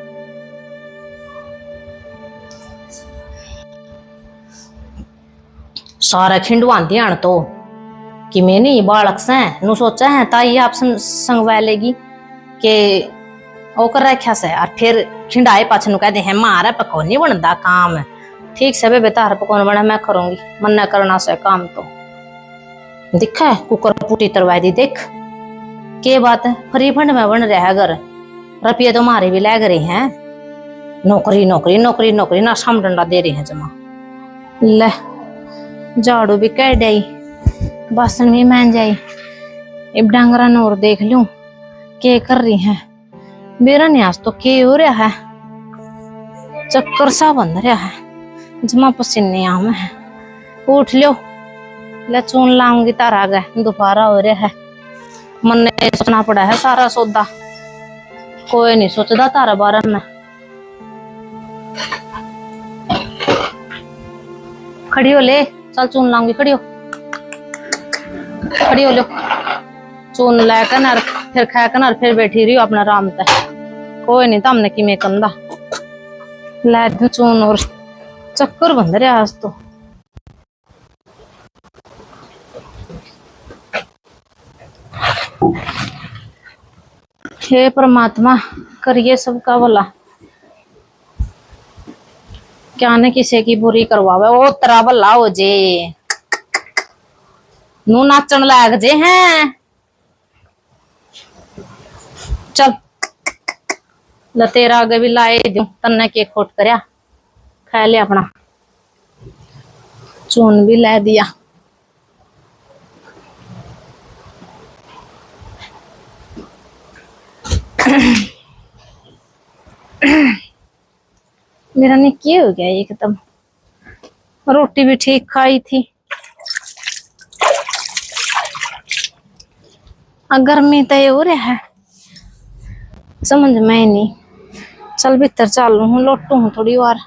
सारा खिंडवांती आन तो कि मैं नहीं बालक से नु सोचा है ताई आप संगवा लेगी के ओ कर रखा से और फिर खिंडाए पाछन कहते हैं मारा पकौन नहीं बनता काम ठीक से बेतार पकौन बना मैं करूंगी मन न करना से काम तो दिखा है कुकर पुटी तरवा दी देख के बात है फ्री फंड में बन रहा है घर रुपये तो मारे भी लग रहे हैं नौकरी नौकरी नौकरी नौकरी ना साम डंडा दे रही है जमा ले झाड़ू भी कह दई बासन भी मान जाई अब डांगरा नोर देख लूं के कर रही है मेरा न्यास तो के हो रहा है चक्कर सा बन रहा है जमा पसीने आम है उठ लो ले चून लाऊंगी तारा गए दोपहरा हो रहा है मन ने सोचना पड़ा है सारा सौदा कोई नहीं सोचता तारा बारे में खड़ी हो ले चल चून लाऊंगी खड़ी हो लो चून लेकर ना फिर खाकर ना फिर बैठी रही हो अपना आराम तक कोई नहीं तमने की मैं कंधा लै दूं चून और चक्कर बंद रहा आज तो हे परमात्मा करिए सबका भला क्या न किसी की बुरी करवावे ओ तेरा भला हो जे नू नाचन लाग जे हैं चल ल तेरा आगे भी लाए दू तन्ने के खोट करया खा ले अपना चून भी ला दिया मेरा ने क्या हो गया एकदम रोटी भी ठीक खाई थी गर्मी तो ये हो रहा है समझ में नहीं चल भीतर चालू हूँ लोटू हूँ थोड़ी बार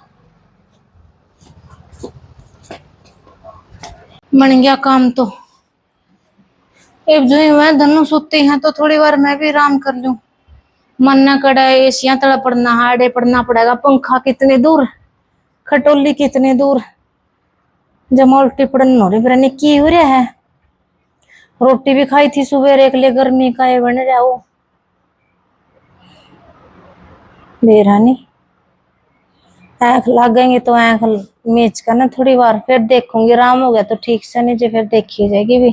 बन गया काम तो अब जो मैं धनु सोती हैं तो थोड़ी बार मैं भी आराम कर लूं मन न कड़ा एसियां तड़ा पड़ना हाड़े पड़ना पड़ेगा पंखा कितने दूर खटोली कितने दूर जमा उल्टी पड़न हो रही ने की हो रहा है रोटी भी खाई थी सुबह एक ले गर्मी का ये बन जाओ बेरानी आँख लगेंगे तो आँख मीच का ना थोड़ी बार फिर देखूंगी आराम हो गया तो ठीक से नहीं फिर देखी जाएगी भी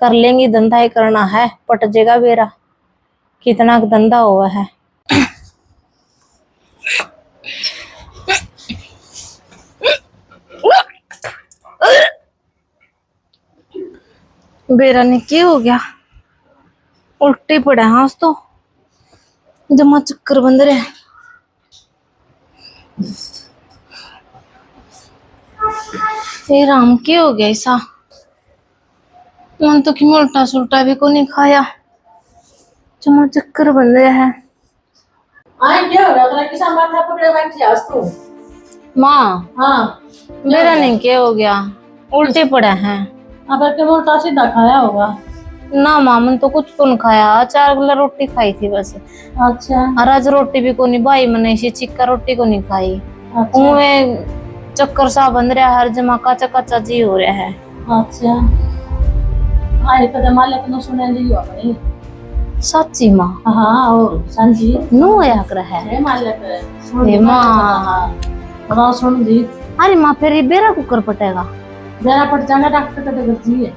कर लेंगी धंधा ही करना है पट जाएगा बेरा कितना धंधा हुआ है बेरा ने क्या हो गया उल्टी पड़ा है आज तो जमा चक्कर बंद रहे ये राम क्या हो गया ऐसा मन तो कि उल्टा सुल्टा भी को नहीं खाया जमा चक्कर बन रहा है क्या हो रहा किसा माथा पकड़े बैठी आज तू माँ हाँ मेरा नहीं क्या हो गया उल्टे पड़ा है अब के उल्टा सीधा खाया होगा ना मामन तो कुछ को नहीं खाया 4 गिला रोटी खाई थी बस अच्छा और आज रोटी भी को नहीं भाई मैंने इसी चिक्का रोटी को नहीं खाई उन्हें चक्कर सा बन रहा है हर जमा काचा काचा जी हो रहा है अच्छा आई कदम मालिक ने सुने ली अपनी सच्ची माँ हाँ और संजी नो या कर है मालिक माँ सुन दी अरे माँ फिर बेरा कुकर पटेगा जरा पट जाना डॉक्टर का दर्द है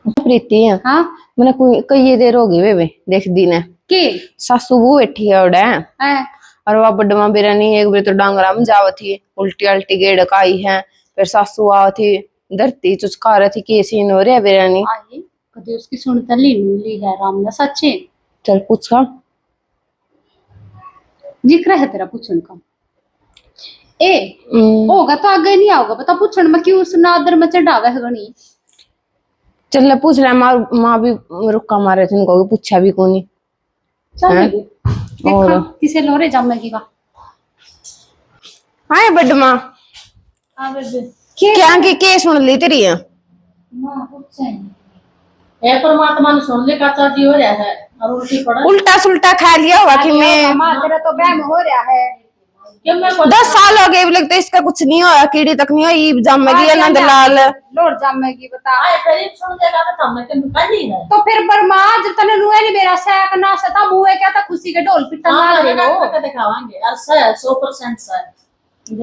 प्रीति है हाँ मैंने कोई कई देर हो गई बेबे देख दी ने के सासू वो बैठी है उड़े है और वह बड्डमा बिरानी एक बार तो डांगरा में जावत थी, उल्टी अल्टी गेड़ आई है। फिर सासू आवत थी, धरती चुचका रही थी, के सीन हो रहा बिरानी। आई कदे उसकी सुनता ली है रामना सच्चे। चल पूछा जिक्र है तेरा पूछन का ए होगा तो आगे नहीं आओगा पता पूछन में क्यों सुना आदर में चढ़ावे है गणी। चल पूछ रहा माँ भी रुक्का मारे थे उनको पूछा भी कोनी। चल हैं? देखा और किसे लोरे जामेगी का हाय बड्डमा क्या के सुन ली तेरी है? परमात्मा ने सुन ली का जी हो रहा है और उल्टी पड़ा। उल्टा सुल्टा खा लिया होगा कि मैं तेरा तो बैम हो रहा है। क्यों मैं 10 साल हो गए लगता है इसका कुछ नहीं होया, कीड़ी तक नहीं हुई, जमेगी नंदलाल लोर जामेगी बता गरीब सुन देगा तो हमने के कहीं है तो फिर बरमा जब तने नुए नहीं मेरा सैक ना सता मुए क्या था खुशी के ढोल पिटन मार रहे हो दिखावांगे और सर 100% सर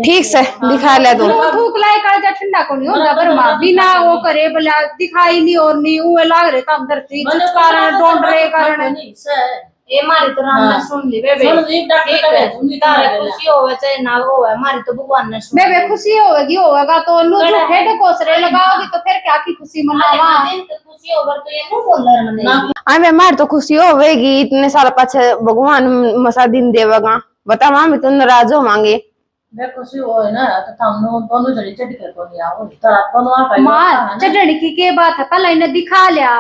ठीक से दिखा ले दो। थूक लाए कर जा ठंडा को नहीं होता बरमा बिना वो करे भला दिखाई नहीं और नहीं उए लाग रहे काम धरती कारण ढूंढ रहे कारण ए मारी तो राम ने सुन ली बेबे सुन ली डॉक्टर का तारे खुशी होवे चाहे ना होवे मारी तो भगवान ने सुन बेबे खुशी होगा तो नु झूठे ढकोसरे लगाओगी तो फिर क्या की खुशी मनावा खुशी होवर तो ये नु बोल रहे मने आई मैं मार तो खुशी होवेगी, इतने साल पाछे भगवान मसा दिन देवेगा, बता मामी तुम नाराज हो मांगे मैं खुशी हो है ना तो हमने दोनों जड़ी चढ़ के को नहीं आओ तरह दोनों आ मां चढ़ने की के बात है पहले इन्हें दिखा लिया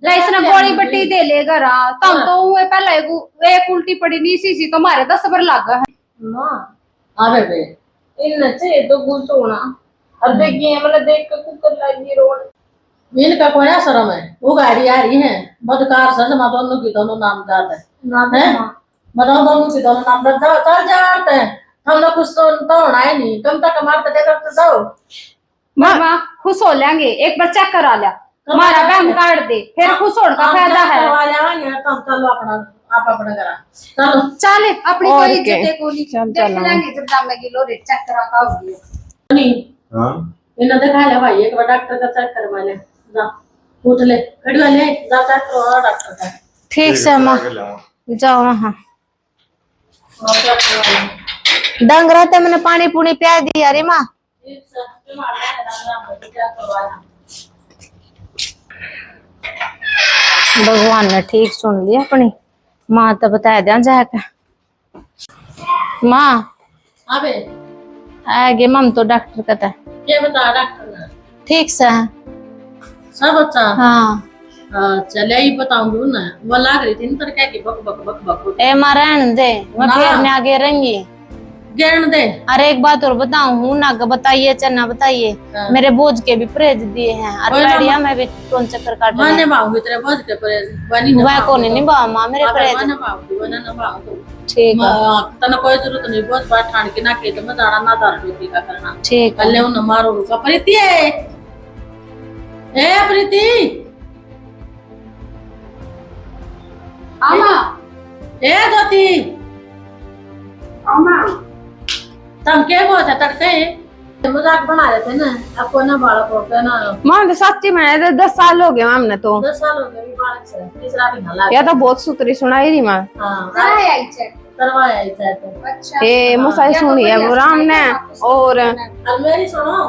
इसने गोली बट्टी दे लेगा रा तब तो वो पहले एक उल्टी पड़ी नहीं सी तो मारे 10 बार लागा है मां आवे बे इन से तो गुल सोना अब देखिए मतलब देख के कुकर लगी रोड इनका कोई शर्म है वो गाड़ी आ रही है बदकार सज मा दोनों की दोनों नाम दाद है बताओ दोनों की दोनों नाम दाद जाओ चल जाते हम लोग कुछ तो होना है नहीं कम तक मारते देकर तो जाओ मामा खुश हो लेंगे एक बार चेक करा लिया हमारा बैम काट दे फिर खुश होने का फायदा है करवा लेवांगे तब चलो अपना आप अपना करा चलो चल अपनी और कोई क्या? इज्जत को नहीं चल, देख चल, लेंगे जब दाम में लो रे चेक करा का होगी नहीं हाँ इन्हें दिखा ले भाई एक बार डॉक्टर का चेक करवा ले जा पूछ ले खड़ी वाले जा चेक करवा डॉक्टर का ठीक से मां जाओ वहां डंगरा ते मैंने पानी पूनी पिया दिया रे मां ठीक से तुम्हारा है चेक करवा भगवान ने ठीक सुन लिया अपनी मां तो बता दिया जाके मां अबे आगे मम तो डॉक्टर कहता है क्या बता डॉक्टर ने ठीक से है सब अच्छा हाँ चले ही बताऊंगी ना वो लाग रही थी ना क्या की बक बक बक बक ए मारण दे मैं ना। फिर आगे रहेंगी ज्ञान दे अरे एक बात और बताऊं हूं ना बताइए चन्ना बताइए हाँ। मेरे बोझ के भी परहेज दिए हैं और वही ना पैडिया में भी कौन चक्कर काट मैं ने बाहु तेरे बोझ के पर बनी वह कौन नहीं बा मां मेरे मैं परहेज ने बाहु वो ना बाहु ठीक है तने कोई जरूरत नहीं बहुत बात ठान के ना के तो मैं जाना ना दार रोटी का करना ठीक है कल उन मारो रुका प्रीति ए प्रीति आमा ए दोती आमा तुम क्या बोलते है तड़के मजाक बना रहे थे ना आपको ना बालक होते ना मां तो सच्ची में 10 साल हो गए हमने तो 10 साल हो गए बालक से तीसरा भी ना लगा या तो बहुत सुतरी सुनाई रही मां हां कराए आई चेक करवाया ही चाहते अच्छा ए मुसाई सुनी है वो राम ने और और मेरी सुनो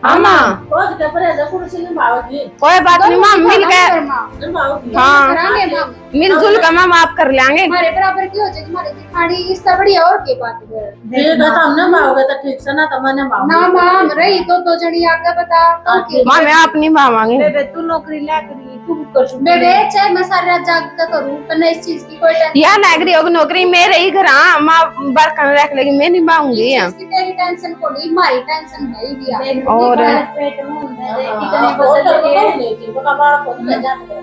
हाँ मां बोझ के पर ऐसा कुर्सी नहीं बावगी कोई बात नहीं मां मिल गए नहीं बावगी हाँ करांगे मां मिलजुल कर मां आप कर लेंगे हमारे बराबर की हो जाए तुम्हारे दिखाड़ी इस बढ़िया और के बात है ठीक है तो हमने बावगे तो ठीक से ना तो मैंने बावगी ना मां रही तो दो जनी आगे बता तो के मां मैं अपनी मांगेंगे बेबे तू नौकरी ले करी तू कर बेबे चाहे मैं सारी रात जाग कर करूं पर ना इस चीज की कोई टेंशन या नागरी होगी नौकरी मेरे ही घर मां बरकन रख लेगी मैं नहीं मांगूंगी इसकी तेरी टेंशन को नहीं हमारी टेंशन है ही दिया और पेट में होता है हाँ, कितने वो तो बदल बताओ के नहीं थी वो बालक को ले जाते हैं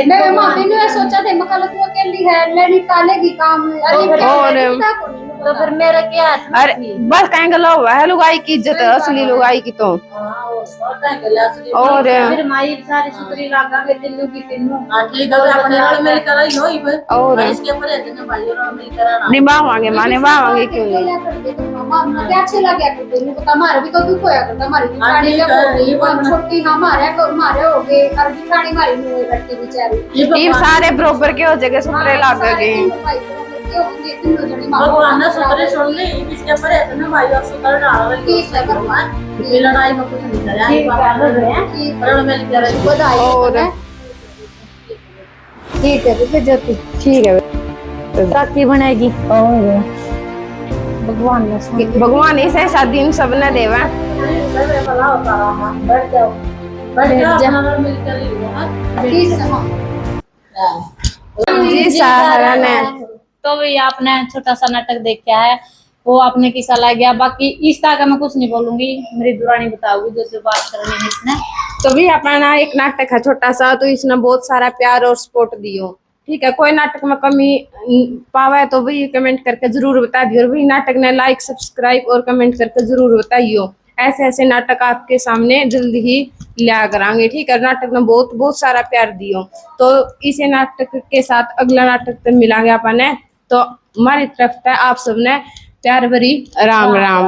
ना मैं मां भी ने सोचा थे मकाल तू अकेली है ले निकालेगी काम अरे और क्या को नहीं तो फिर मेरा क्या हाथ में अरे थी? बस कहेंगे लो है लुगाई की इज्जत है, असली लुगाई की तो। हाँ, और क्या गला असली और फिर माई सारी सुतरी लागा के तिल्लू की तिन्नू ठीक है, अपने वाले मेरे करा ही हो ही फिर। और इसके ऊपर है ना भाई और मेरे करा ना। निभावांगे माँ निभावांगे, क्यों नहीं। मामा क्या अच्छे लगे करते नहीं तो हमारे भी तो दुख होया करता हमारी भी साड़ी क्या बोल रही है छोटी हमारे को मारे हो गए कर भी खानी मारी नहीं रखती बेचारी ये सारे बरोबर के हो जगह सुतरे लाग गए। भगवान ने सुतरे सुन ली, इसके ऊपर है ना भाई और सुतर डाल ठीक है भगवान ये लड़ाई में कुछ नहीं करे। ठीक है पर मेरे करा ही बधाई और ठीक है फिर ज्योति ठीक है, राखी बनेगी भगवान ने सुन भगवान इसे ऐसा दिन सबने देवा। सब भला होता रहा। बैठ जाओ, बैठ जाओ, मिलकर ही हो। ठीक है जी सहारा ने तो भी आपने छोटा सा नाटक देखा है, वो आपने किसा लग गया। बाकी इस तरह का मैं कुछ नहीं बोलूंगी, मेरी दुरानी बताऊंगी जो जो बात करनी है इसने। तो भी अपना एक नाटक है छोटा सा, तो इसने बहुत सारा प्यार और सपोर्ट दियो। ठीक है, कोई नाटक में कमी पावा तो भी कमेंट करके जरूर बता दियो। और भी नाटक ने लाइक सब्सक्राइब और कमेंट करके जरूर बताइयो। ऐसे ऐसे नाटक आपके सामने जल्दी ही लिया करांगे। ठीक है, नाटक ने बहुत बहुत सारा प्यार दियो। तो इसे नाटक के साथ अगला नाटक तक मिलांगे अपन। तो हमारी तरफ से आप सबने प्यार भरी राम राम।